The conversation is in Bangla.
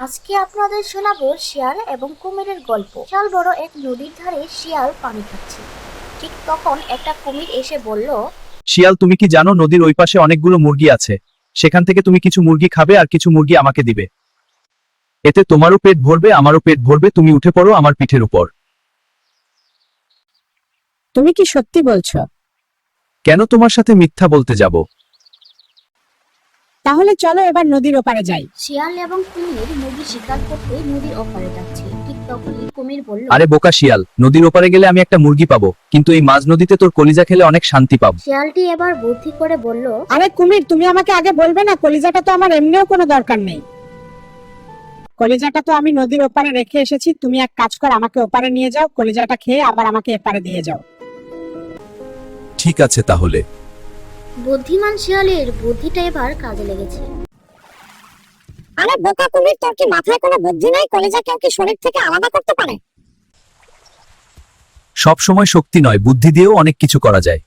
আজকে আপনাদের শোনাবো শিয়াল এবং কুমিরের গল্প। বিশাল বড় এক নদীর ধারে শিয়াল পানি খাচ্ছে। ঠিক তখন একটা কুমির এসে বলল, শিয়াল, তুমি কি জানো নদীর ওই পাশে অনেকগুলো মুরগি আছে? সেখান থেকে তুমি কিছু মুরগি খাবে আর কিছু মুরগি আমাকে দিবে। এতে তোমারও পেট ভরবে, আমারও পেট ভরবে। তুমি উঠে পড়ো আমার পিঠের উপর। তুমি কি সত্যি বলছো? কেন তোমার সাথে মিথ্যা বলতে যাব? তাহলে চলো এবার নদীর ওপারে যাই। শিয়াল এবং কুমির মুরগি শিকার করতে নদীর ওপারে যাচ্ছে। ঠিক তখনই কুমির বলল, আরে বোকা শিয়াল, নদীর ওপারে গেলে আমি একটা মুরগি পাবো, কিন্তু এই মাঝ নদীতে তোর কলিজা খেলে অনেক শান্তি পাবো। শিয়ালটি এবার বুদ্ধি করে বলল, আরে কুমির, তুমি আমাকে আগে বলবে না? কলিজাটা তো আমার এমনিও কোনো দরকার নেই। কলিজাটা তো আমি নদীর ওপারে রেখে এসেছি। তুমি এক কাজ কর, আমাকে ওপারে নিয়ে যাও, কলিজাটা খেয়ে আবার আমাকে এপারে দিয়ে যাও। ঠিক আছে তাহলে। বুদ্ধিমান শিয়ালের বুদ্ধিটা এবার কাজে লেগেছে। আরে বোকা কুমির, তোর কি মাথায় কোনো বুদ্ধি নাই? কলিজা কেউ কি শরীর থেকে আলাদা করতে পারে? সব সময় শক্তি নয়, বুদ্ধি দিয়েও অনেক কিছু করা যায়।